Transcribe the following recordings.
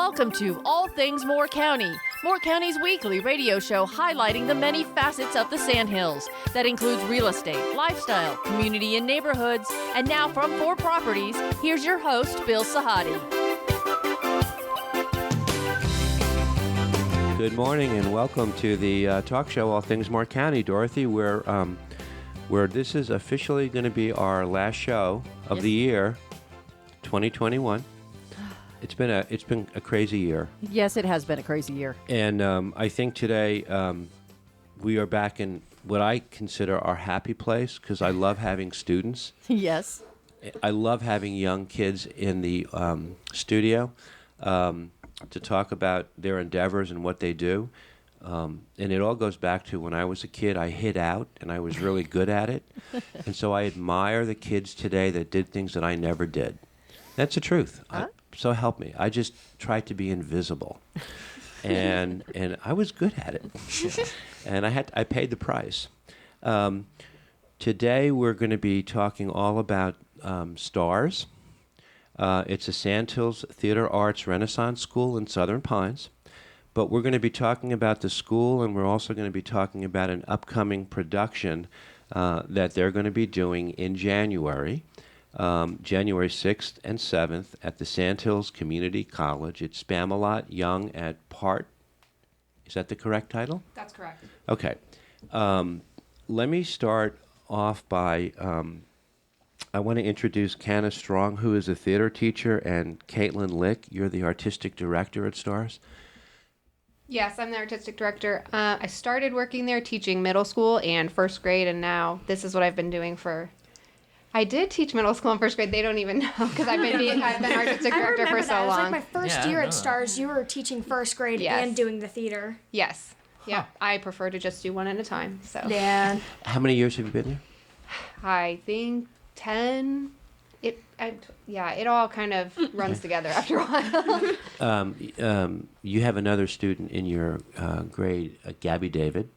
Welcome to All Things Moore County, Moore County's weekly radio show highlighting the many facets of the Sandhills. That includes real estate, lifestyle, community and neighborhoods. And now from 4 Properties, here's your host, Bill Sahadi. Good morning and welcome to the talk show All Things Moore County, Dorothy, where this is officially going to be our last show of the year, 2021. It's been a crazy year. Yes, it has been a crazy year. And I think today we are back in what I consider our happy place because I love having students. Yes. I love having young kids in the studio to talk about their endeavors and what they do. And it all goes back to when I was a kid, I hid out and I was really good at it. And so I admire the kids today that did things that I never did. That's the truth. So help me. I just tried to be invisible. And I was good at it. And I paid the price. Today we're going to be talking all about STARS. It's a Sandhills Theater Arts Renaissance School in Southern Pines. But we're going to be talking about the school, and we're also going to be talking about an upcoming production that they're going to be doing in January. January 6th and 7th at the Sandhills Community College. It's SPAMALOT Young at Hart. Is that the correct title? That's correct. Okay. Let me start off by, I want to introduce Cana Strong, who is a theater teacher, and Katelyn Lick, you're the artistic director at STARS. Yes, I'm the artistic director. I started working there teaching middle school and first grade, and now this is what I've been doing for... I did teach middle school and first grade. They don't even know because I've been artistic director for so long. It was like my first year at STARS. You were teaching first grade and doing the theater. Yes. Yeah. I prefer to just do one at a time. So. Yeah. How many years have you been there? I think 10. It all kind of runs together after a while. You have another student in your grade, Gabby David.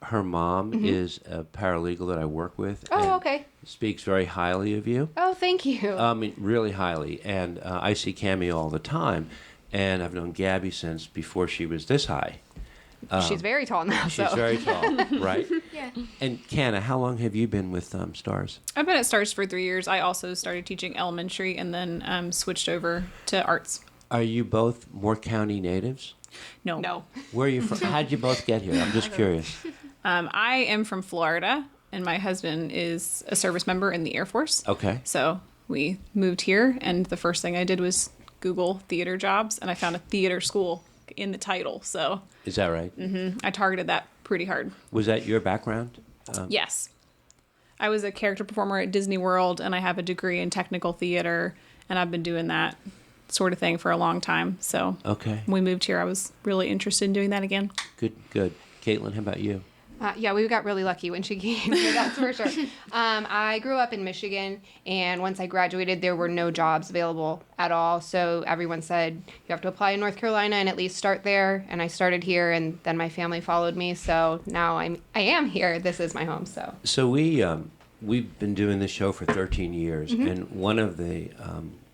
Her mom is a paralegal that I work with. Oh, okay. Speaks very highly of you. Oh, thank you. I mean, really highly. And I see Cammy all the time. And I've known Gabby since before she was this high. She's very tall now. She's very tall, right? Yeah. And Cana, how long have you been with STARS? I've been at STARS for 3 years. I also started teaching elementary and then switched over to arts. Are you both Moore County natives? No. Where are you from? How'd you both get here? I'm just curious. I am from Florida, and my husband is a service member in the Air Force. Okay. So we moved here, and the first thing I did was Google theater jobs, and I found a theater school in the title. So is that right? I targeted that pretty hard. Was that your background? Yes. I was a character performer at Disney World, and I have a degree in technical theater, and I've been doing that sort of thing for a long time. So okay. When we moved here, I was really interested in doing that again. Good. Katelyn, how about you? We got really lucky when she came here, that's for sure. I grew up in Michigan, and once I graduated, there were no jobs available at all. So everyone said, you have to apply in North Carolina and at least start there. And I started here, and then my family followed me. So now I am here. This is my home. So we've been doing this show for 13 years, and one of the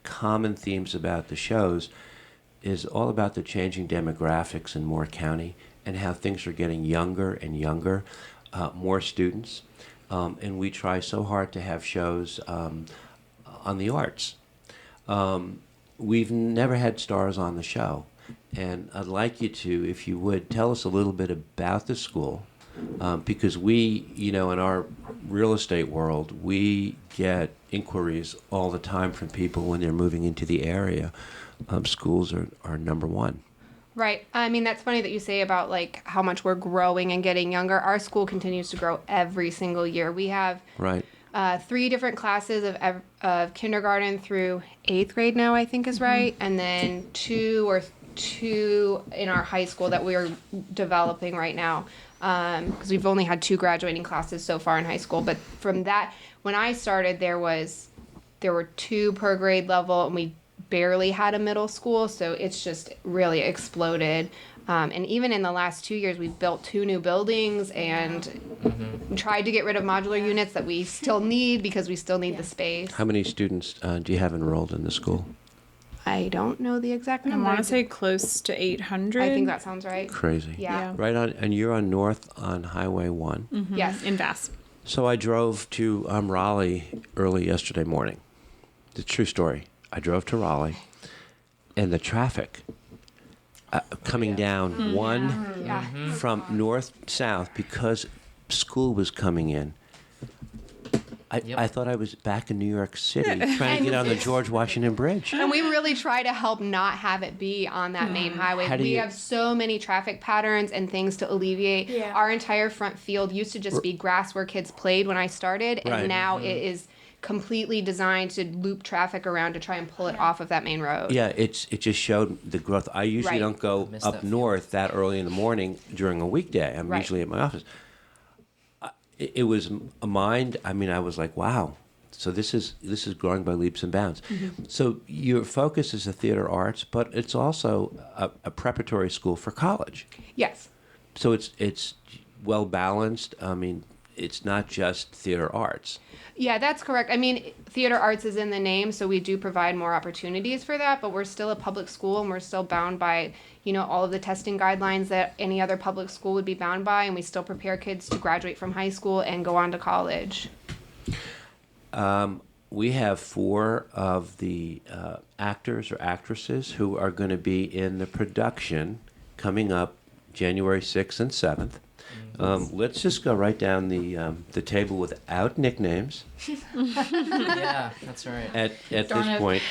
common themes about the shows is all about the changing demographics in Moore County and how things are getting younger and younger, more students. And we try so hard to have shows on the arts. We've never had STARS on the show. And I'd like you to, if you would, tell us a little bit about the school. Because we, in our real estate world, we get inquiries all the time from people when they're moving into the area. Schools are number one. Right. I mean, that's funny that you say about like how much we're growing and getting younger. Our school continues to grow every single year. We have 3 different classes of kindergarten through 8th grade now, I think is right. And then two in our high school that we are developing right now. Because we've only had 2 graduating classes so far in high school. But from that, when I started, there were 2 per grade level, and we barely had a middle school, so it's just really exploded. And even in the last 2 years, we've built 2 new buildings and tried to get rid of modular units that we still need because we still need the space. How many students do you have enrolled in the school? I don't know the exact number. I want to say close to 800. I think that sounds right. Crazy. Yeah. Right on, and you're on North on Highway 1. Mm-hmm. Yes. In Vass. So I drove to Raleigh early yesterday morning. It's a true story. I drove to Raleigh, and the traffic coming down from north south because school was coming in. I thought I was back in New York City trying to get on the George Washington Bridge. And we really try to help not have it be on that main highway. We have so many traffic patterns and things to alleviate. Yeah. Our entire front field used to just be grass where kids played when I started, and now it is completely designed to loop traffic around to try and pull it off of that main road. Yeah, it just showed the growth. I usually don't go up north that early in the morning during a weekday. I'm usually at my office. It was a mind. I mean, I was like, wow. So this is growing by leaps and bounds. Mm-hmm. So your focus is the theater arts, but it's also a preparatory school for college. Yes. So it's well balanced. I mean, it's not just theater arts. Yeah, that's correct. I mean, theater arts is in the name, so we do provide more opportunities for that, but we're still a public school and we're still bound by, all of the testing guidelines that any other public school would be bound by, and we still prepare kids to graduate from high school and go on to college. We have 4 of the actors or actresses who are going to be in the production coming up January 6th and 7th. Let's just go right down the table without nicknames. Yeah, that's right. At this point,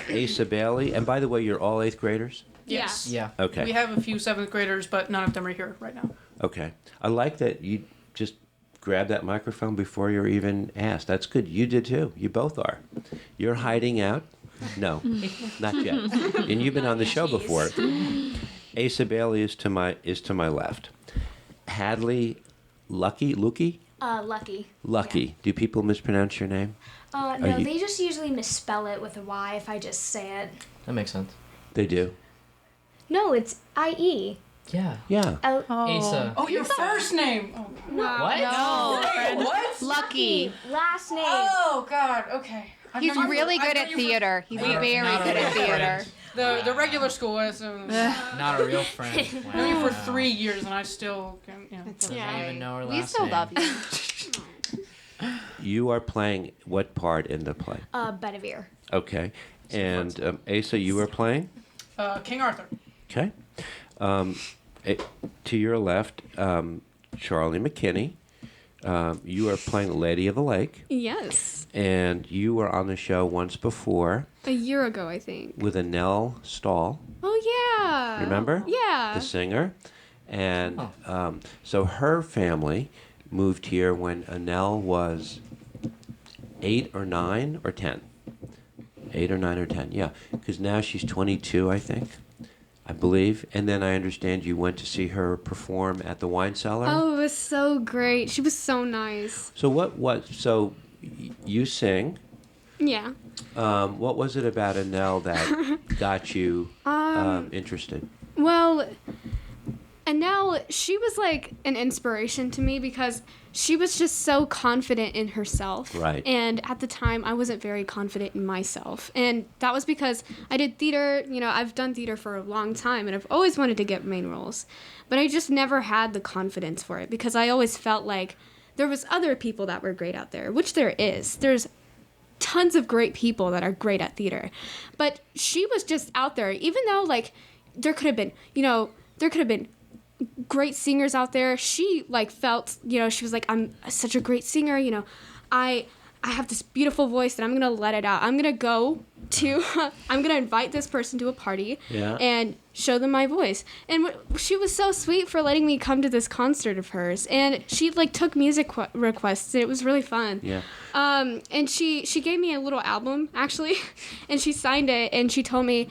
Asa Bailey, and by the way, you're all 8th graders? Yes. Yeah. Okay. We have a few 7th graders, but none of them are here right now. Okay. I like that you just grabbed that microphone before you're even asked. That's good. You did too. You both are. You're hiding out? No, not yet. And you've been on the show before. Asa Bailey is to my left. Hadley Luckie? Lucky. Lucky. Yeah. Do people mispronounce your name? No, they just usually misspell it with a Y if I just say it. That makes sense. They do. No, it's I-E. Yeah. Yeah. Asa. Oh, your first name. Oh, What? No. what? Lucky. Last name. Oh, God. Okay. He's really good at theater. He's very good at theater. The regular school is. Not a real friend. Wow. Known you for 3 years, and I still can. Doesn't even know her last We still name. love you. You are playing what part in the play? Bedevere. Okay. And Asa, you are playing? King Arthur. Okay. To your left, Charli McKinney. You are playing Lady of the Lake. Yes. And you were on the show once before. A year ago, I think. With Annelle Stahl. Oh, yeah. Remember? Yeah. The singer. And so her family moved here when Annelle was 8 or 9 or 10. 8 or 9 or 10, yeah. Because now she's 22, I think. I believe. And then I understand you went to see her perform at the Wine Cellar. Oh, it was so great. She was so nice. So so you sing. Yeah. What was it about Annelle that got you interested? Well, Annelle, she was like an inspiration to me because she was just so confident in herself. Right. And at the time, I wasn't very confident in myself. And that was because I did theater. I've done theater for a long time, and I've always wanted to get main roles. But I just never had the confidence for it because I always felt like there was other people that were great out there, which there is. There's tons of great people that are great at theater. But she was just out there, even though, there could have been, great singers out there. She felt, she was like, I'm such a great singer, I have this beautiful voice and I'm gonna let it out. I'm gonna invite this person to a party and show them my voice. And she was so sweet for letting me come to this concert of hers. And she took music requests and it was really fun. Yeah. And she gave me a little album actually, and she signed it and she told me,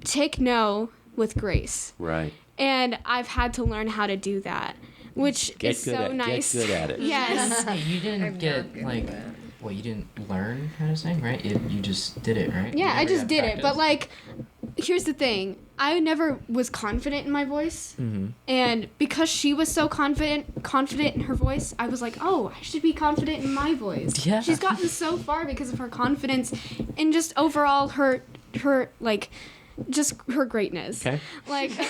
take no with grace. Right. And I've had to learn how to do that, which is so nice. Get good at it. Yes. Hey, you didn't you didn't learn how to sing, right? You just did it, right? Yeah, I just did it. But here's the thing. I never was confident in my voice. And because she was so confident in her voice, I was like, oh, I should be confident in my voice. Yeah. She's gotten so far because of her confidence and just overall her like, just her greatness. Okay. Like, she's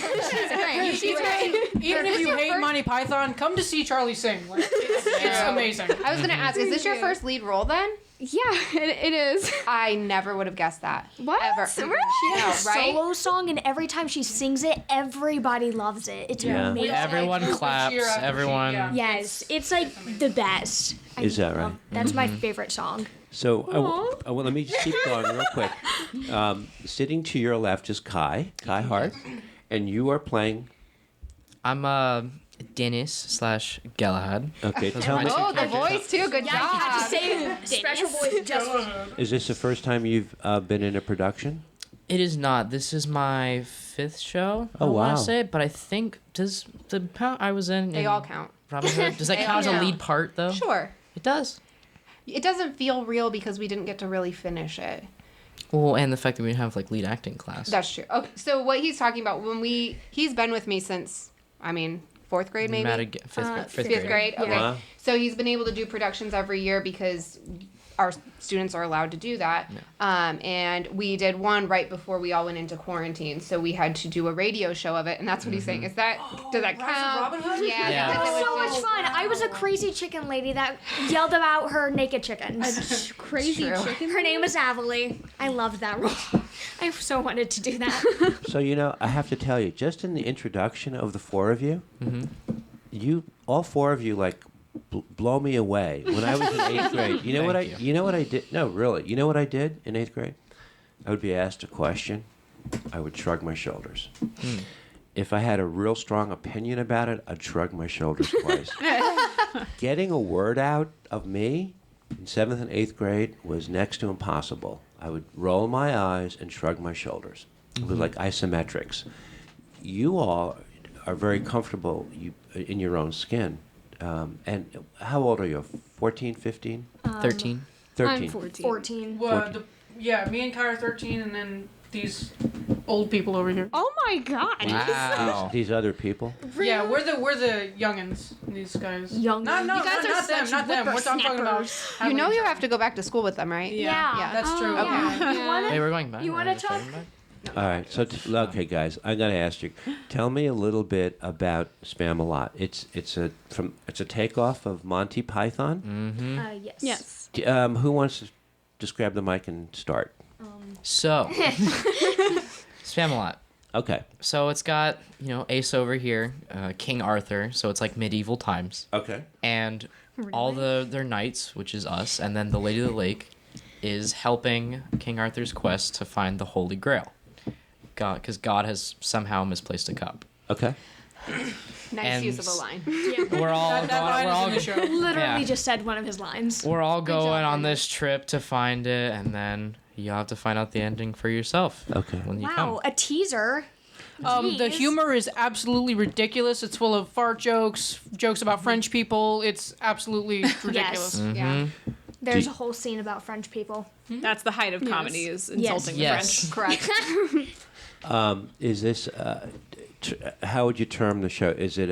great. She's great. Even if you hate Monty Python, come to see Charli sing. Like, it's amazing. I was gonna ask, is this your first lead role then? Yeah, it is. I never would have guessed that. What? Ever. She has a right? solo song, and every time she sings it, everybody loves it. It's Yeah. amazing. Everyone Cheer claps. after Everyone. yeah. Yes, it's like the best. Is that right? That's my favorite song. So, well, let me just keep going real quick. Sitting to your left is Kai Hart, and you are playing. I'm Dennis / Galahad. Okay, Those tell are me. my two Oh, the characters. voice too. Good Yeah, you have to job. say special voice just. Is this the first time you've been in a production? It is not. This is my 5th show. Oh, I want wow. to say, but I think does the part I was in. They all count. Robin Hood. Does that They count as all a count. lead part though? Sure. It does. It doesn't feel real because we didn't get to really finish it. Well, and the fact that we didn't have like lead acting class. That's true. Okay, so what he's talking about he's been with me since, 4th grade maybe? Fifth Fifth grade. Okay. Wow. So he's been able to do productions every year because our students are allowed to do that. And we did one right before we all went into quarantine. So we had to do a radio show of it. And that's what he's saying. Does that Rise count? of Robin Hood? Yeah. Yeah. because it That's so was much just- fun. I was a crazy chicken lady that yelled about her naked chickens. Crazy True. chicken. Her name is Avalie. I loved that role. I so wanted to do that. So I have to tell you, just in the introduction of the four of you, all four of you, like blow me away. When I was in 8th grade, you know what Thank you know what I did? No, really, you know what I did in 8th grade? I would be asked a question, I would shrug my shoulders. If I had a real strong opinion about it, I'd shrug my shoulders twice. Getting a word out of me in 7th and 8th grade was next to impossible. I would roll my eyes and shrug my shoulders. It was like isometrics. You all are very comfortable in your own skin. And how old are you? 14, 15? 13. 13. I'm 14. 14. Well, me and Kai are 13, and then these old people over here. Oh my god. Wow. These other people? Yeah, we're the youngins. These guys. Youngins. No, You guys are not them, such not them. What I'm talking about. You know you have to go back to school with them, right? Yeah. That's true. Oh, Okay. yeah. You wanna? Hey, we're going back. You wanna We're just talk? going back? All right. So, okay, guys, I got to ask you. Tell me a little bit about SPAMALOT. It's a takeoff of Monty Python. Yes. Yes. Who wants to just grab the mic and start? So, SPAMALOT. Okay. So it's got, Ace over here, King Arthur, so it's like medieval times. Okay. And all their knights, which is us, and then the Lady of the Lake is helping King Arthur's quest to find the Holy Grail. Because God has somehow misplaced a cup. Okay. Nice And use of a line. We're all That line is in the show. Literally Yeah. just said one of his lines. We're all going on this trip to find it, and then you have to find out the ending for yourself. Okay. When you Wow, come. a teaser. The Jeez. humor is absolutely ridiculous. It's full of fart jokes about French people. It's absolutely ridiculous. Yes. Yeah. There's a whole scene about French people. That's the height of comedy is insulting the Yes. French. Correct. Is this, how would you term the show? Is it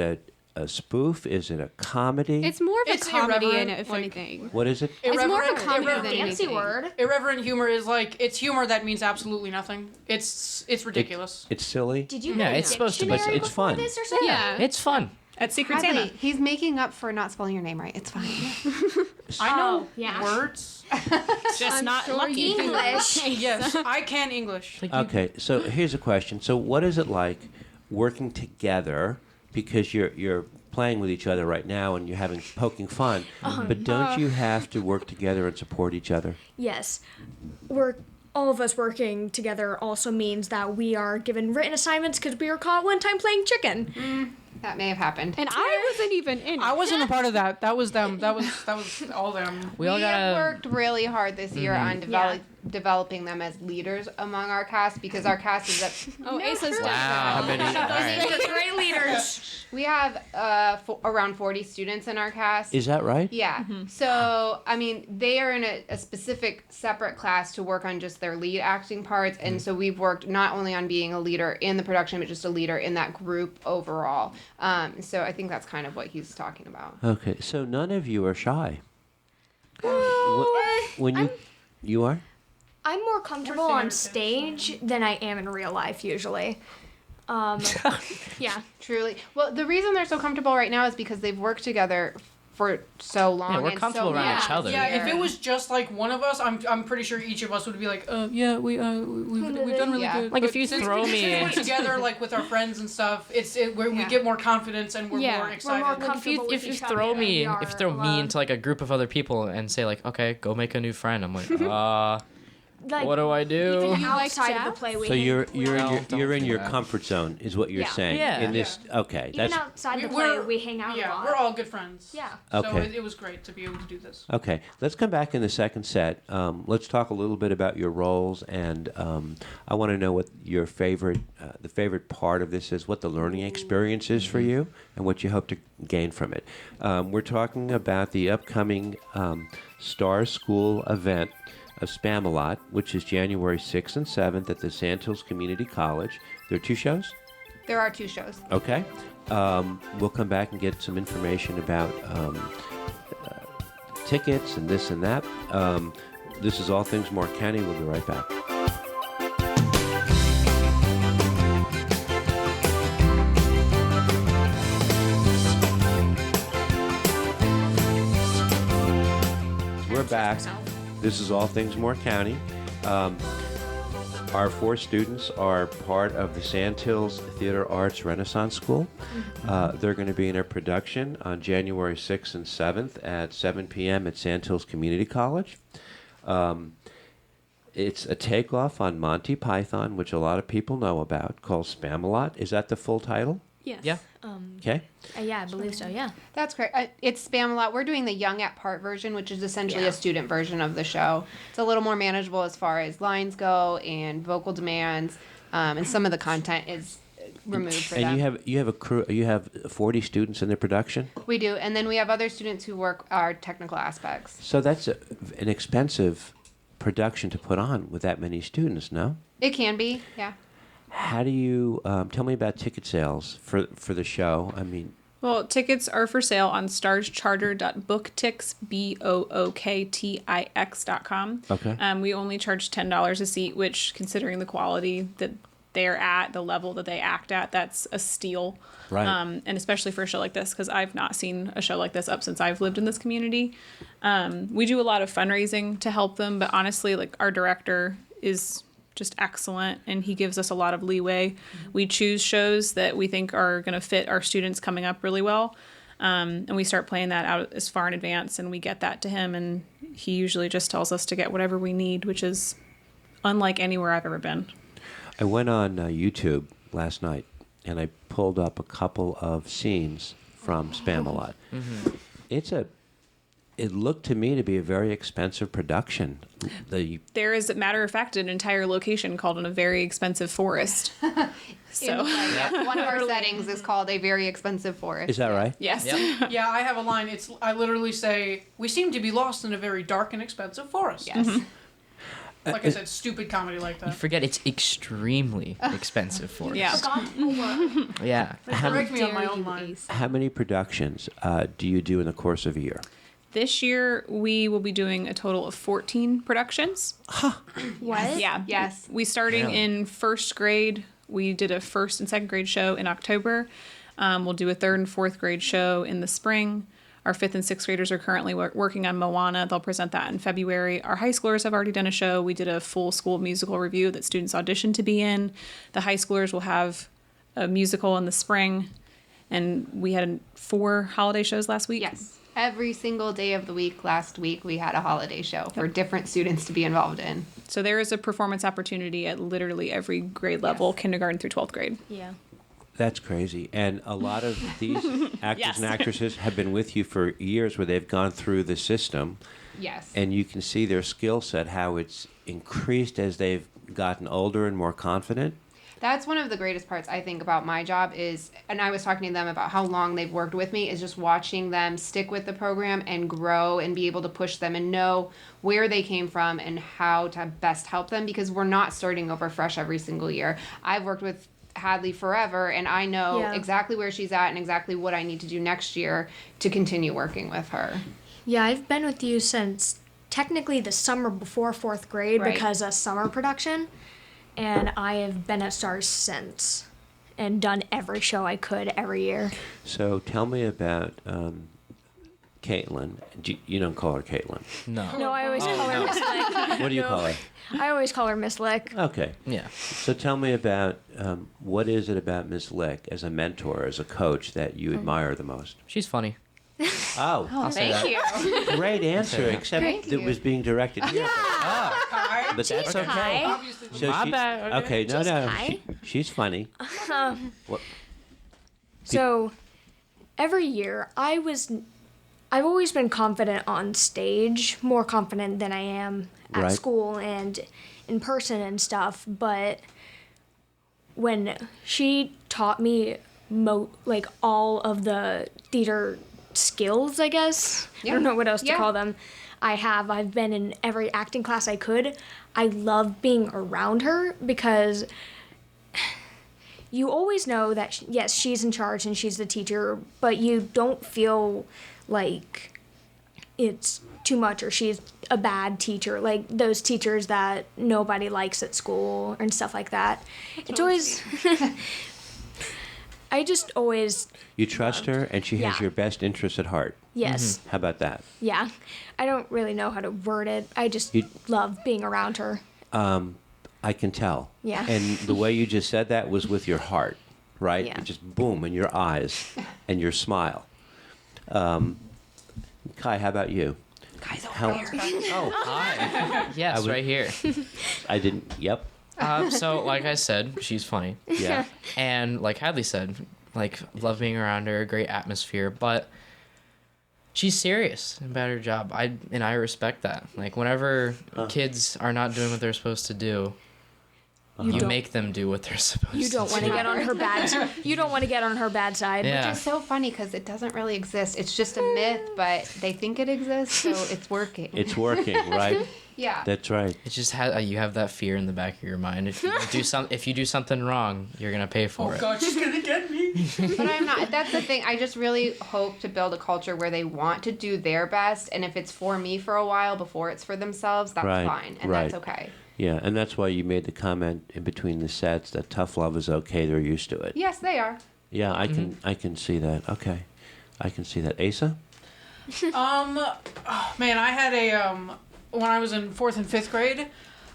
a spoof? Is it a comedy? It's more of a It's comedy, irreverent, if like- anything. What is it? It's more of a Irreverent- comedy than irreverent- Fancy anything. word. Irreverent humor is it's humor that means absolutely nothing. It's ridiculous. It's silly? Did you Yeah, get a it's supposed to be- dictionary it's before fun. this or something? Yeah. It's fun. At Secret Hadley, Santa. he's making up for not spelling your name right. It's fine. I know yeah. words. Just not lucky. English. Yes, I can English. Okay, so here's a question. So what is it like working together, because you're playing with each other right now and you're poking fun, but don't you have to work together and support each other? Yes. All of us working together also means that we are given written assignments because we were caught one time playing chicken. That may have happened. And I wasn't even in it. I wasn't a part of that. That was them. That was all them. We all have gotta. worked really hard this year on developing them as leaders among our cast because our cast is at Asa's Wow. How many? All right. Great leaders. we have around 40 students in our cast. Is that right? Yeah. So, I mean, they are in a specific separate class to work on just their lead acting parts. And so we've worked not only on being a leader in the production, but just a leader in that group overall. So I think that's kind of what he's talking about. Okay, so none of you are shy. When you are? I'm more comfortable on stage than I am in real life usually. Yeah. Truly. Well, the reason they're so comfortable right now is because they've worked together for so long. Yeah, we're and comfortable so around each other. Yeah, if it was just like one of us, I'm pretty sure each of us would be like, we've done really Yeah. good. Like, But if you since throw since me we're in- together, like with our friends and stuff, where we Yeah. get more confidence and we're Yeah. more We're excited. more If you comfortable with each other throw than me we are if you throw me alone. into like a group of other people and say like, okay, go make a new friend, I'm like, Like, what do I do? You like outside of jazz? the play, we So you're don't in do your that. comfort zone, is what you're Yeah. saying. Yeah. In this, okay, even that's outside the We're- play, we hang out a Yeah, lot. we're all good friends. Yeah. So Okay. it was great to be able to do this. okay. Let's come back in the second set. Let's talk a little bit about your roles, and I want to know what your favorite, the favorite part of this is, what the learning experience is for you, and what you hope to gain from it. We're talking about the upcoming Star School event of SPAMALOT, which is January 6th and 7th at the Sandhills Community College. There are 2 shows? There are 2 shows. Okay. We'll come back and get some information about tickets and this and that. This is All Things More County. We'll be right back. We're back. This is All Things More County. Our 4 students are part of the Sandhills Theater Arts Renaissance School. They're going to be in a production on January 6th and 7th at 7 p.m. at Sandhills Community College. It's a takeoff on Monty Python, which a lot of people know about, called SPAMALOT. Is that the full title? Yes. Yeah. Okay. Yeah, I believe so. Yeah. That's great. It's SPAMALOT. We're doing the Young at Part version, which is essentially Yeah. a student version of the show. It's a little more manageable as far as lines go and vocal demands, and some of the content is removed for them. And you have a crew. You have 40 students in the production. We do, and then we have other students who work our technical aspects. So that's an expensive production to put on with that many students. No. It can be, yeah. Mm-hmm. How do you tell me about ticket sales for the show? I mean, Well, tickets are for sale on starscharter.booktix, BOOKTIX.com. Okay. We only charge $10 a seat, which, considering the quality that they're at, the level that they act at, that's a steal. Right. And especially for a show like this, because I've not seen a show like this up since I've lived in this community. We do a lot of fundraising to help them, but honestly, like, our director is just excellent, and he gives us a lot of leeway. We choose shows that we think are going to fit our students coming up really well, and we start playing that out as far in advance, and we get that to him, and he usually just tells us to get whatever we need, which is unlike anywhere I've ever been. I went on YouTube last night and I pulled up a couple of scenes from SPAMALOT. It looked to me to be a very expensive production. There is, matter of fact, an entire location called in a very expensive forest. So, One of our settings is called A Very Expensive Forest. Is that right? yes. Yep. Yeah, I have a line. I literally say, "We seem to be lost in a very dark and expensive forest." Yes. Like I said, stupid comedy like You that. forget it's extremely expensive for us. Yeah. Yeah. Correct me on my Dare own you, line. Ace. How many productions do you do in the course of a year? This year, we will be doing a total of 14 productions. What? Yeah. Yes. We starting Really? in first grade. We did a first and second grade show in October. We'll do a third and fourth grade show in the spring. Our 5th and 6th graders are currently working on Moana. They'll present that in February. Our high schoolers have already done a show. We did a full school musical review that students auditioned to be in. The high schoolers will have a musical in the spring. And we had 4 holiday shows last week. Yes. Every single day of the week, last week, we had a holiday show for different students to be involved in. So there is a performance opportunity at literally every grade level, kindergarten through 12th grade. Yeah. That's crazy. And a lot of these actors Yes. and actresses have been with you for years where they've gone through the system. Yes. And you can see their skill set, how it's increased as they've gotten older and more confident? That's one of the greatest parts I think about my job is, and I was talking to them about how long they've worked with me, is just watching them stick with the program and grow and be able to push them and know where they came from and how to best help them, because we're not starting over fresh every single year. I've worked with Hadley forever, and I know exactly where she's at and exactly what I need to do next year to continue working with her. Yeah, I've been with you since technically the summer before 4th grade because of summer production. And I have been at STARS since and done every show I could every year. So tell me about Katelyn. You don't call her Katelyn. No. No, I always call her Miss Lick. What do you call her? I always call her Miss Lick. Okay. Yeah. So tell me about what is it about Miss Lick as a mentor, as a coach, that you admire the most? She's funny. Oh, I'll say that. you. great answer, except Thank it you. was being directed here. But that's okay. Hi. So My she- bad. Okay, no, Just no. hi. She's funny. What? So every year I've always been confident on stage, more confident than I am at Right. school and in person and stuff. But when she taught me all of the theater skills, I guess. I don't know what else to call them. I've been in every acting class I could. I love being around her because you always know that, yes, she's in charge and she's the teacher, but you don't feel like it's too much or she's a bad teacher, like those teachers that nobody likes at school and stuff like that. It's always... I just always... You trust her, and she has Yeah. your best interest at heart. Yes. How about that? Yeah. I don't really know how to word it. I just love being around her. I can tell. Yeah. And the way you just said that was with your heart, right? Yeah. It just boom in your eyes and your smile. Kai, how about you? Guys, Oh, hi. Yes, right here. I didn't. Yep. So, like I said, she's funny. Yeah. And like Hadley said, like, love being around her, great atmosphere, but she's serious about her job. I respect that. Like, whenever kids are not doing what they're supposed to do, you make them do what they're supposed to do. You don't want to get on her bad. You don't want to get on her bad side. Yeah. Which is so funny because it doesn't really exist. It's just a myth, but they think it exists, so it's working. It's working, right? Yeah. That's right. It's just you have that fear in the back of your mind. If you do something wrong, you're gonna pay for it. God, she's gonna get me. But I'm not. That's the thing. I just really hope to build a culture where they want to do their best, and if it's for me for a while before it's for themselves, that's Right, fine, and right. that's okay. Yeah, and that's why you made the comment in between the sets that tough love is okay. They're used to it. Yes, they are. Yeah, I can see that. Okay, I can see that. Asa? Man, I had when I was in 4th and 5th grade,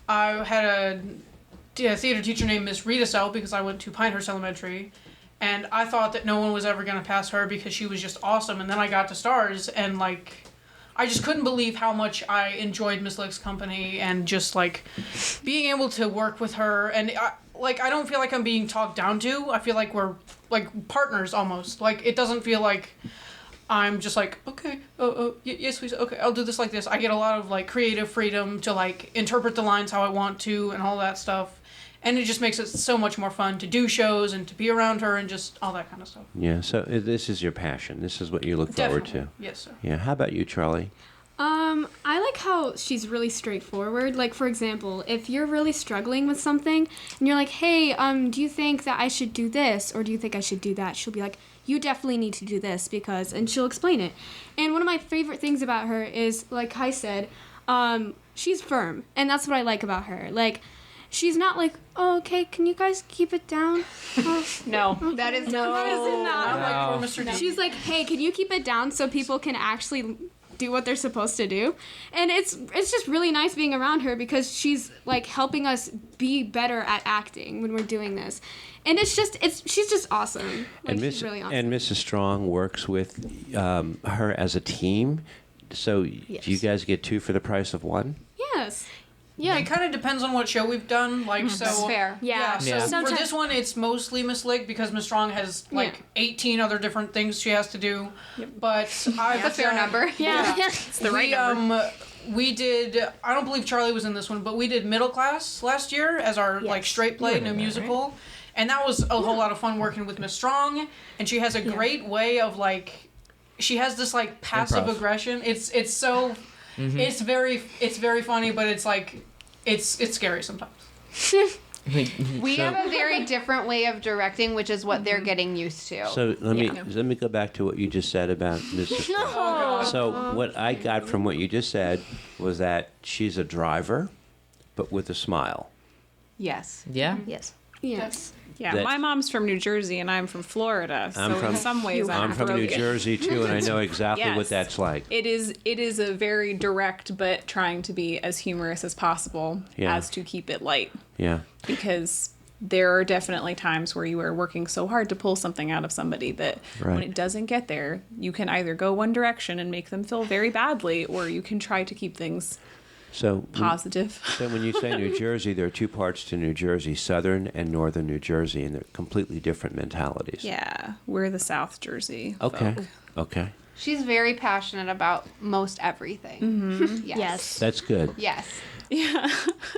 I had a theater teacher named Miss Rita Sell because I went to Pinehurst Elementary, and I thought that no one was ever gonna pass her because she was just awesome. And then I got to STARS, and like, I just couldn't believe how much I enjoyed Miss Lick's company and just like being able to work with her. And I don't feel like I'm being talked down to. I feel like we're like partners almost. Like, it doesn't feel like I'm just like, okay, yes, please, okay, I'll do this like this. I get a lot of like creative freedom to like interpret the lines how I want to and all that stuff. And it just makes it so much more fun to do shows and to be around her and just all that kind of stuff. Yeah, so this is your passion. This is what you look forward to. Yes, sir. Yeah, how about you, Charlie? I like how she's really straightforward. Like, for example, if you're really struggling with something and you're like, hey, do you think that I should do this or do you think I should do that? She'll be like, you definitely need to do this because, and she'll explain it. And one of my favorite things about her is, like Kai said, she's firm. And that's what I like about her. Like, she's not like, oh, okay, can you guys keep it down? Oh, No, that is no. That is not. Like poor Mr. D. She's like, hey, can you keep it down so people can actually do what they're supposed to do? And it's just really nice being around her because she's like helping us be better at acting when we're doing this. And she's just awesome. Like, she's really awesome. And Mrs. Strong works with her as a team. So do you guys get two for the price of one? Yes. Yeah, it kind of depends on what show we've done. Like, so That's fair. Yeah. So Sometimes- for this one, it's mostly Miss Lick because Miss Strong has like 18 other different things she has to do. But That's a fair number. Yeah. it's the right number. we did, I don't believe Charlie was in this one, but we did Middle Class last year as our like straight play in a musical. Right? And that was a whole lot of fun working with Miss Strong. And she has a great way of like, she has this like passive aggression. It's so, it's very funny, but it's like, it's scary sometimes. We have a very different way of directing, which is what they're getting used to. So let me go back to what you just said about Mrs. No. So what I got from what you just said was that she's a driver, but with a smile. Yes. Yeah. Yes. Yes. Yeah, my mom's from New Jersey and I'm from Florida, so in some ways I'm from New Jersey too, and I know exactly what that's like. It is a very direct, but trying to be as humorous as possible, as to keep it light. Yeah. Because there are definitely times where you are working so hard to pull something out of somebody that when it doesn't get there, you can either go one direction and make them feel very badly, or you can try to keep things positive. So when you say New Jersey, there are two parts to New Jersey, southern and northern New Jersey, and they're completely different mentalities. Yeah, we're the South Jersey Okay. folk. Okay. She's very passionate about most everything. Mm-hmm. Yes. That's good. Yes. Yeah.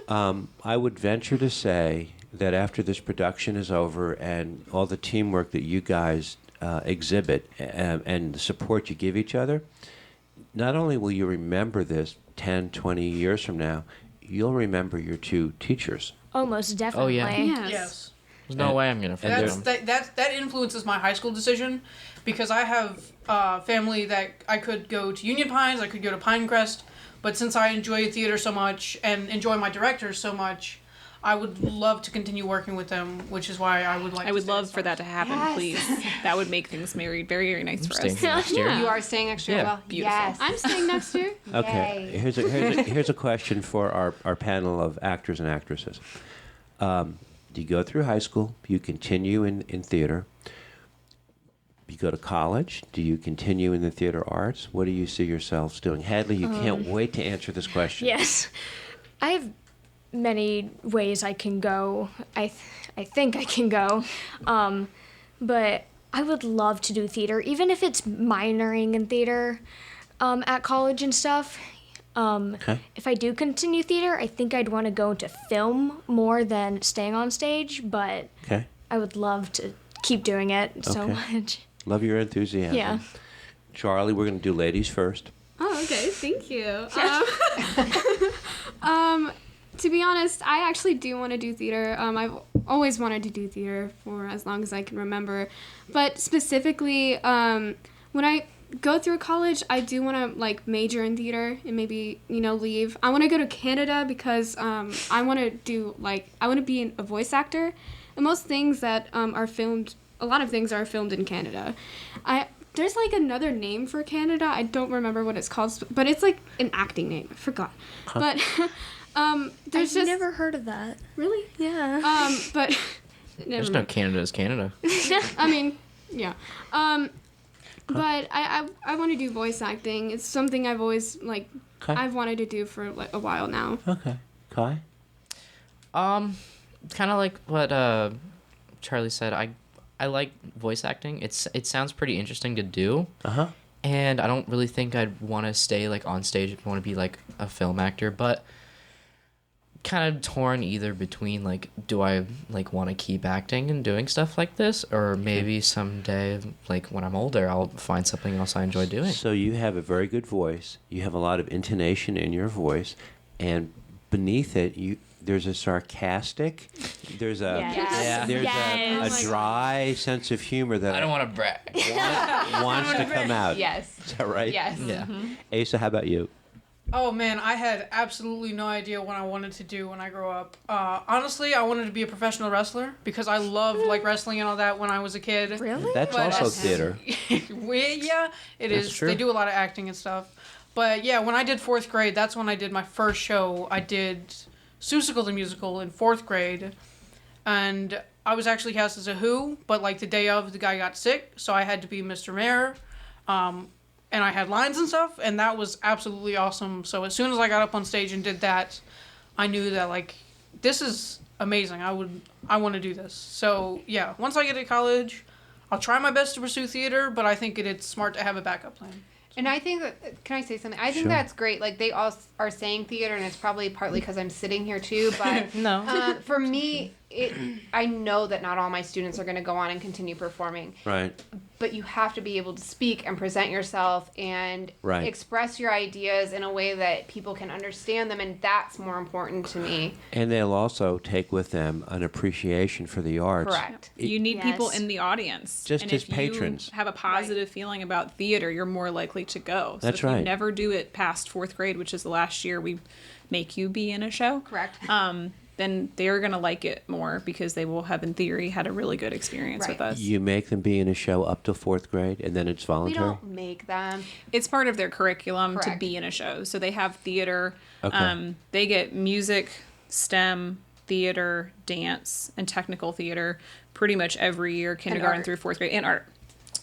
I would venture to say that after this production is over and all the teamwork that you guys exhibit and the support you give each other, not only will you remember this 10, 20 years from now, you'll remember your two teachers. Almost definitely. Oh, yeah. Yes. There's no way I'm going to forget them. That influences my high school decision because I have family that I could go to Union Pines, I could go to Pinecrest, but since I enjoy theater so much and enjoy my directors so much, I would love to continue working with them, which is why I would like. I would love for that to happen, please. That would make things very, very nice for us. Next year. You are staying next year. Well, beautiful. Yes. I'm staying next year. Okay. Here's a question for our panel of actors and actresses. You go through high school, you continue in theater. You go to college, do you continue in the theater arts? What do you see yourselves doing? Hadley, you can't wait to answer this question. Yes. I have many ways I can go. I think I can go. But I would love to do theater, even if it's minoring in theater at college and stuff. Okay. If I do continue theater, I think I'd want to go into film more than staying on stage, but I would love to keep doing it so much. Love your enthusiasm. Yeah. Charlie, we're going to do ladies first. Oh, okay. Thank you. To be honest, I actually do want to do theater. I've always wanted to do theater for as long as I can remember. But specifically, when I go through college, I do want to like major in theater and maybe, leave. I want to go to Canada because I want to be a voice actor. And most things that are filmed, a lot of things are filmed in Canada. There's like another name for Canada. I don't remember what it's called, but it's like an acting name. I forgot. But there's I've never heard of that. Really? Yeah. But There's no Canada as Canada. I mean, yeah. But I want to do voice acting. It's something I've always I've wanted to do for like a while now. Okay. Kai? Kind of like what Charlie said. I like voice acting. It sounds pretty interesting to do. Uh-huh. And I don't really think I'd want to stay like on stage if I want to be like a film actor, but kind of torn either between like, do I like want to keep acting and doing stuff like this, or maybe someday like when I'm older I'll find something else I enjoy doing. So you have a very good voice. You have a lot of intonation in your voice, and beneath it there's a sarcastic, there's a a dry sense of humor that I don't want to brag. wants to come out. Yes. Is that right? Yes. Yeah. Asa, how about you? Oh man, I had absolutely no idea what I wanted to do when I grew up. Honestly, I wanted to be a professional wrestler because I loved like wrestling and all that when I was a kid. Really? That's also theater. Yeah, it is. True. They do a lot of acting and stuff. But yeah, when I did 4th grade, that's when I did my first show. I did Seussical the Musical in 4th grade. And I was actually cast as a Who, but like the day of, the guy got sick, so I had to be Mr. Mayor. And I had lines and stuff, and that was absolutely awesome. So as soon as I got up on stage and did that, I knew that like, this is amazing. I want to do this. So yeah, once I get to college, I'll try my best to pursue theater, but I think it's smart to have a backup plan. And I think that, can I say something? I think Sure. that's great. Like, they all are saying theater, and it's probably partly because I'm sitting here too. But No. for me, I know that not all my students are going to go on and continue performing. Right. But you have to be able to speak and present yourself and Right. express your ideas in a way that people can understand them, and that's more important to me. And they'll also take with them an appreciation for the arts. Correct. You need people Yes. in the audience. Just and as if patrons. you have a positive feeling about theater, you're more likely to go. So That's if you right. never do it past 4th grade, which is the last year we make you be in a show. Correct. Then they're going to like it more because they will have, in theory, had a really good experience Right. with us. You make them be in a show up to 4th grade, and then it's We voluntary? don't make them. It's part of their curriculum to Correct. be in a show. So they have theater. Okay. They get music, STEM, theater, dance, and technical theater pretty much every year, kindergarten art. through 4th grade, and art,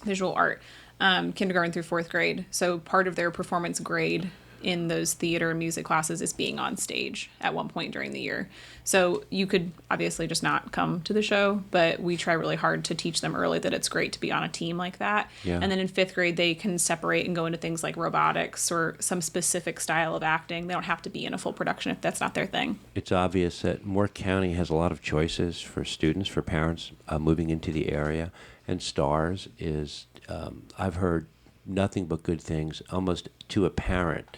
visual art, kindergarten through 4th grade. So part of their performance grade in those theater and music classes is being on stage at one point during the year. So you could obviously just not come to the show, but we try really hard to teach them early that it's great to be on a team like that. Yeah. And then in 5th grade, they can separate and go into things like robotics or some specific style of acting. They don't have to be in a full production if that's not their thing. It's obvious that Moore County has a lot of choices for students, for parents moving into the area, and STARS is, I've heard nothing but good things, almost to a parent.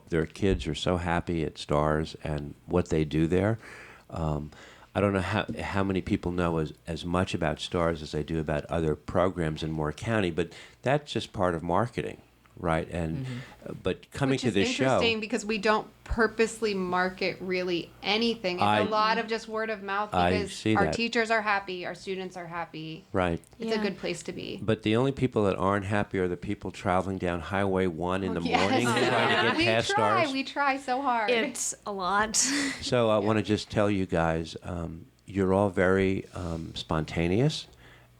Their kids are so happy at STARS and what they do there. I don't know how many people know as much about STARS as they do about other programs in Moore County, but that's just part of marketing, right? And but coming Which to is this show, interesting because we don't purposely market really anything. It's a lot of just word of mouth I because see our that. teachers are happy, our students are happy. right? It's a good place to be. But the only people that aren't happy are the people traveling down Highway 1 in the morning trying to get we past try. STARS. We try so hard. It's a lot. So I want to just tell you guys, you're all very spontaneous.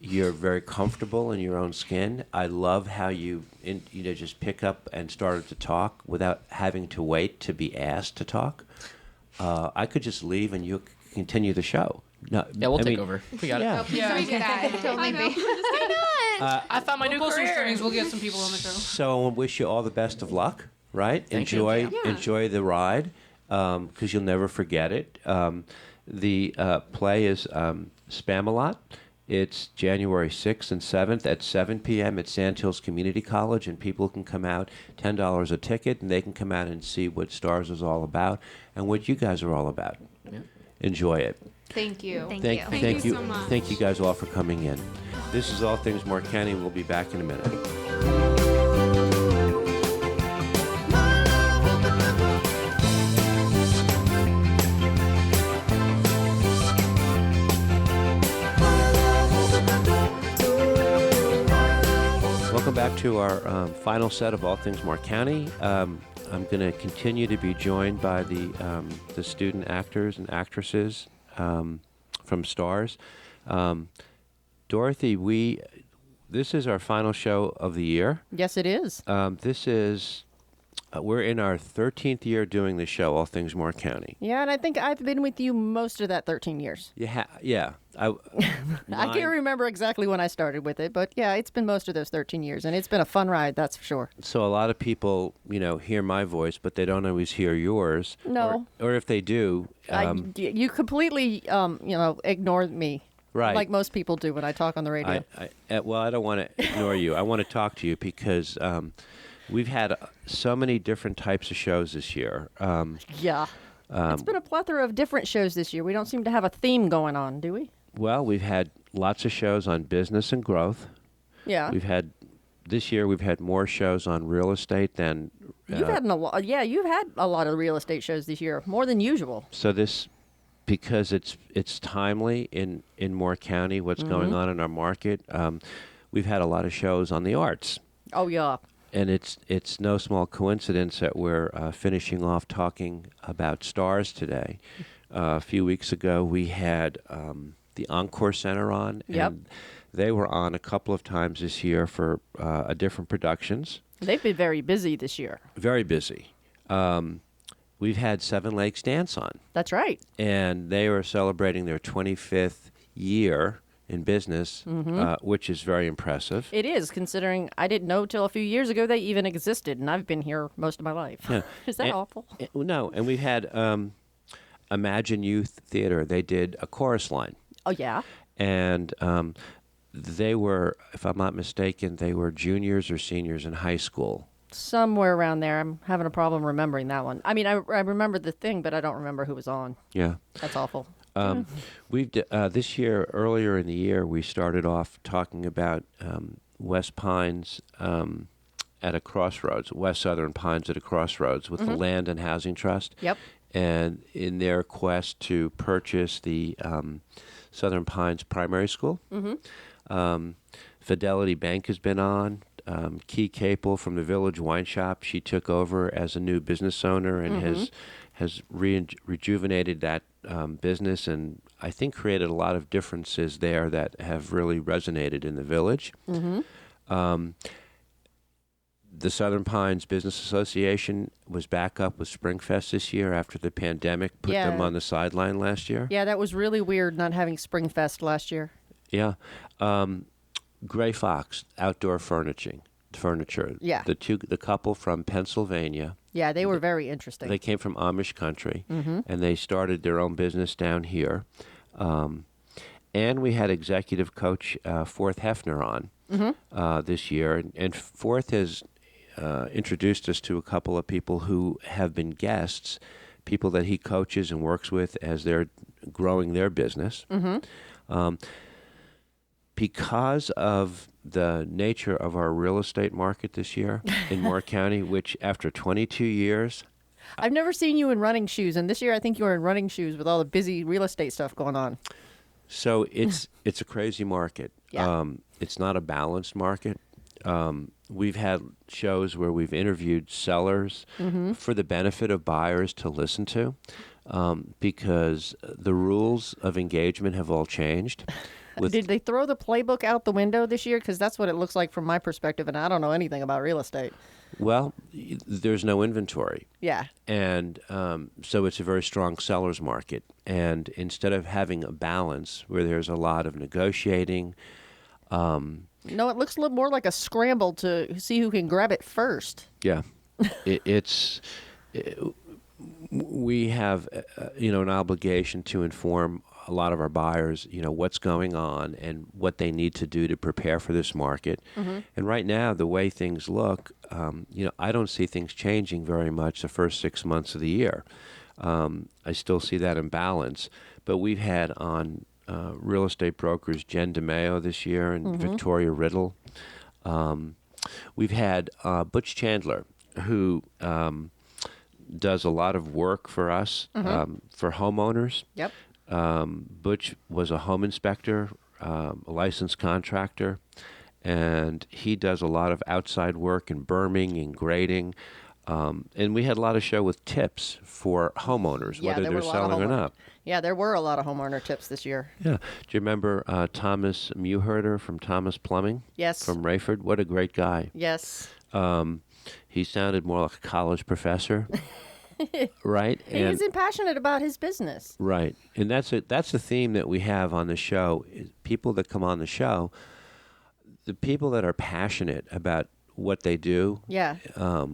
You're very comfortable in your own skin. I love how you just pick up and started to talk without having to wait to be asked to talk. I could just leave and you continue the show. No, Yeah, we'll I take mean, over. We got Yeah. it. Please don't do that. Don't leave me. I found my new Closer career. strings, we'll get some people on the show. So I want to wish you all the best of luck. Right? Thank you. Enjoy the ride because you'll never forget it. The play is SPAMALOT. It's January 6th and 7th at 7 p.m. at Sandhills Community College, and people can come out, $10 a ticket, and they can come out and see what STARS is all about and what you guys are all about. Yeah. Enjoy it. Thank you. Thank you so much. Thank you guys all for coming in. This is All Things Moore County. We'll be back in a minute. Welcome back to our final set of All Things Moore County. I'm going to continue to be joined by the student actors and actresses from STARS. Dorothy, this is our final show of the year. Yes, it is. We're in our 13th year doing the show, All Things Moore County. Yeah, and I think I've been with you most of that 13 years. Yeah. I can't remember exactly when I started with it, but yeah, it's been most of those 13 years, and it's been a fun ride, that's for sure. So a lot of people, hear my voice, but they don't always hear yours. No. Or if they do, You completely, ignore me. Right. Like most people do when I talk on the radio. I don't want to ignore you. I want to talk to you because we've had so many different types of shows this year. Yeah. It's been a plethora of different shows this year. We don't seem to have a theme going on, do we? Well, we've had lots of shows on business and growth. Yeah. This year we've had more shows on real estate than You've had you've had a lot of real estate shows this year, more than usual. so this because it's timely in Moore County what's going on in our market. We've had a lot of shows on the arts. Oh yeah. And it's no small coincidence that we're finishing off talking about STARS today. A few weeks ago, we had the Encore Center on, Yep. and they were on a couple of times this year for different productions. They've been very busy this year. Very busy. We've had Seven Lakes Dance on, That's right. and they are celebrating their 25th year in business, which is very impressive. It is, considering I didn't know till a few years ago they even existed, and I've been here most of my life. Yeah. Is that awful? No, and we've had Imagine Youth Theater. They did a chorus line. Oh, yeah? And they were, if I'm not mistaken, they were juniors or seniors in high school. Somewhere around there. I'm having a problem remembering that one. I mean, I remember the thing, but I don't remember who was on. Yeah. That's awful. We've this year, earlier in the year, we started off talking about West Pines at a crossroads, West Southern Pines at a crossroads with the Land and Housing Trust. Yep. And in their quest to purchase the Southern Pines Primary School, Fidelity Bank has been on. Key Capel from the Village Wine Shop, she took over as a new business owner and has rejuvenated that business, and I think created a lot of differences there that have really resonated in the village. The Southern Pines Business Association was back up with Springfest this year after the pandemic put them on the sideline last year. Yeah, that was really weird not having Springfest last year. Yeah. Gray Fox Outdoor Furniture. Yeah. The couple from Pennsylvania. Yeah, they were very interesting. They came from Amish country, and they started their own business down here. And we had executive coach Forth Hefner on this year, and Forth has introduced us to a couple of people who have been guests, people that he coaches and works with as they're growing their business. Because of the nature of our real estate market this year in Moore County, which after 22 years... I've never seen you in running shoes, and this year I think you were in running shoes with all the busy real estate stuff going on. So it's a crazy market. Yeah. It's not a balanced market. We've had shows where we've interviewed sellers for the benefit of buyers to listen to, because the rules of engagement have all changed. Did they throw the playbook out the window this year? Because that's what it looks like from my perspective, and I don't know anything about real estate. Well, there's no inventory. Yeah. And so it's a very strong seller's market. And instead of having a balance where there's a lot of negotiating... no, it looks a little more like a scramble to see who can grab it first. Yeah. We have, an obligation to inform a lot of our buyers, what's going on and what they need to do to prepare for this market. And right now, the way things look, I don't see things changing very much the first 6 months of the year. I still see that imbalance. But we've had on real estate brokers Jen DeMeo this year and Victoria Riddle. We've had Butch Chandler, who does a lot of work for us, for homeowners. Yep. Butch was a home inspector, a licensed contractor, and he does a lot of outside work in berming and grading. And we had a lot of show with tips for homeowners, whether they're selling or not. Yeah, there were a lot of homeowner tips this year. Yeah. Do you remember Thomas Muherter from Thomas Plumbing? Yes. From Rayford? What a great guy. Yes. He sounded more like a college professor. Right? And he's passionate about his business. Right. And that's the theme that we have on the show. Is people that come on the show, the people that are passionate about what they do. Yeah.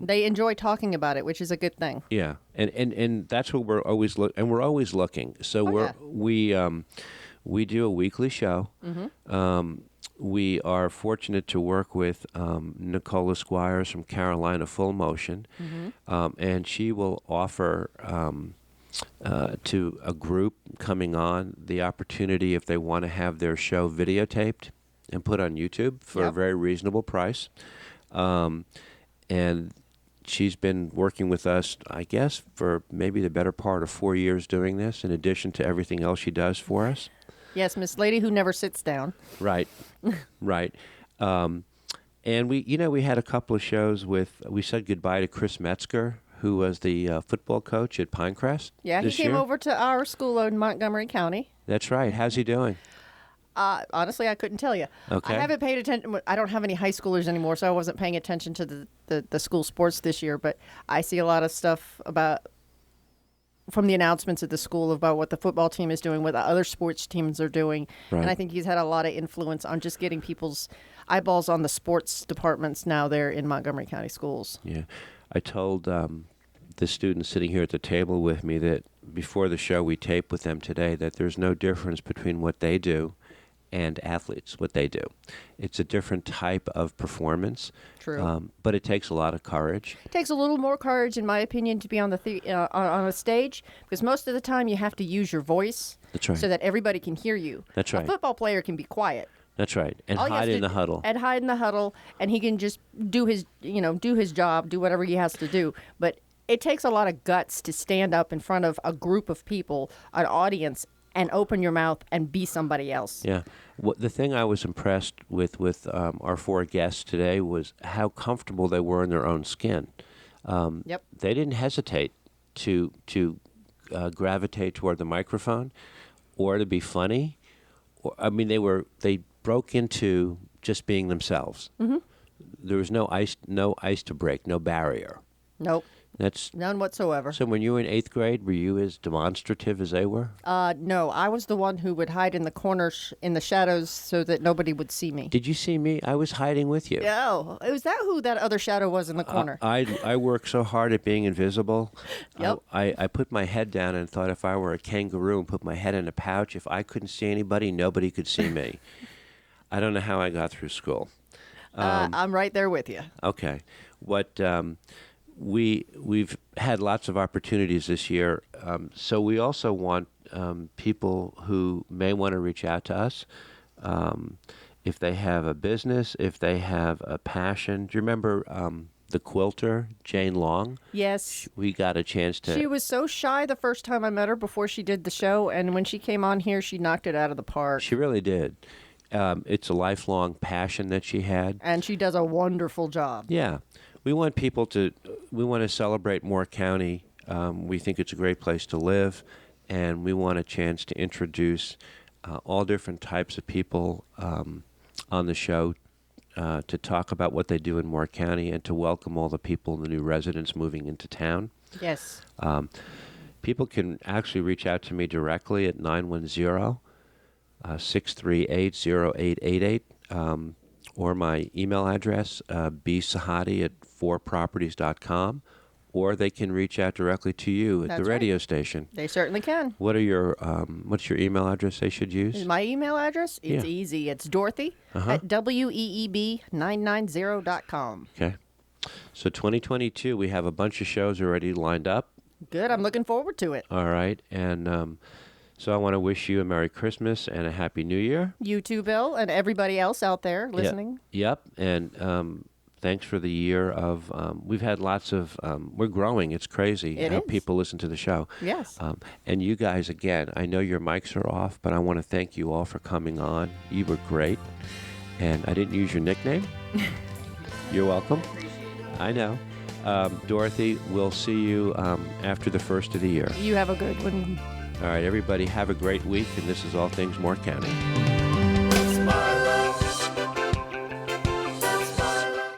They enjoy talking about it, which is a good thing. Yeah. And that's what we're always we're always looking. So we do a weekly show. We are fortunate to work with Nicola Squires from Carolina Full Motion, and she will offer to a group coming on the opportunity, if they want to have their show videotaped and put on YouTube for a very reasonable price. And she's been working with us, I guess, for maybe the better part of 4 years doing this, in addition to everything else she does for us. Yes, Miss Lady Who Never Sits Down. Right, right. And we had a couple of shows we said goodbye to Chris Metzger, who was the football coach at Pinecrest. Yeah, he came over to our school in Montgomery County. That's right. How's he doing? Honestly, I couldn't tell you. Okay. I haven't paid attention. I don't have any high schoolers anymore, so I wasn't paying attention to the school sports this year. But I see a lot of stuff about from the announcements at the school about what the football team is doing, what the other sports teams are doing. Right. And I think he's had a lot of influence on just getting people's eyeballs on the sports departments now there in Montgomery County schools. Yeah. I told the students sitting here at the table with me that before the show we taped with them today that there's no difference between what they do and athletes, what they do. It's a different type of performance. True. But it takes a lot of courage. It takes a little more courage, in my opinion, to be on on a stage, because most of the time you have to use your voice. That's right. So that everybody can hear you. That's right. A football player can be quiet. That's right. And All he has hide to in the do- huddle. And hide in the huddle, and he can just do his job, do whatever he has to do. But it takes a lot of guts to stand up in front of a group of people, an audience, and open your mouth and be somebody else. Yeah. The thing I was impressed with our 4 guests today was how comfortable they were in their own skin. Yep. They didn't hesitate to gravitate toward the microphone or to be funny. They broke into just being themselves. Mm-hmm. There was no ice to break, no barrier. Nope. That's None whatsoever. So when you were in 8th grade, were you as demonstrative as they were? No, I was the one who would hide in the corners in the shadows so that nobody would see me. Did you see me? I was hiding with you. Oh, was that who that other shadow was in the corner? I worked so hard at being invisible. Yep. I put my head down and thought if I were a kangaroo and put my head in a pouch, if I couldn't see anybody, nobody could see me. I don't know how I got through school. I'm right there with you. Okay. We've had lots of opportunities this year, so we also want people who may want to reach out to us if they have a business, if they have a passion. Do you remember the quilter, Jane Long? Yes. We got a chance to... She was so shy the first time I met her before she did the show, and when she came on here, she knocked it out of the park. She really did. It's a lifelong passion that she had. And she does a wonderful job. Yeah. We want to celebrate Moore County. We think it's a great place to live, and we want a chance to introduce all different types of people on the show to talk about what they do in Moore County and to welcome all the people, the new residents moving into town. Yes. People can actually reach out to me directly at 910-638-0888. Or my email address, bsahadi@4properties.com, or they can reach out directly to you at That's the radio station. They certainly can. What's your email address they should use? My email address? It's Yeah. easy. It's Dorothy at weeb990.com. Okay. So 2022, we have a bunch of shows already lined up. Good. I'm looking forward to it. All right. And so I want to wish you a Merry Christmas and a Happy New Year. You too, Bill, and everybody else out there listening. Yep. And thanks for the year of, we've had lots of, we're growing. It's crazy It how is. people listen to the show. Yes. And you guys, again, I know your mics are off, but I want to thank you all for coming on. You were great. And I didn't use your nickname. You're welcome. I know. Dorothy, we'll see you after the first of the year. You have a good one. All right, everybody, have a great week, and this is All Things Moore County.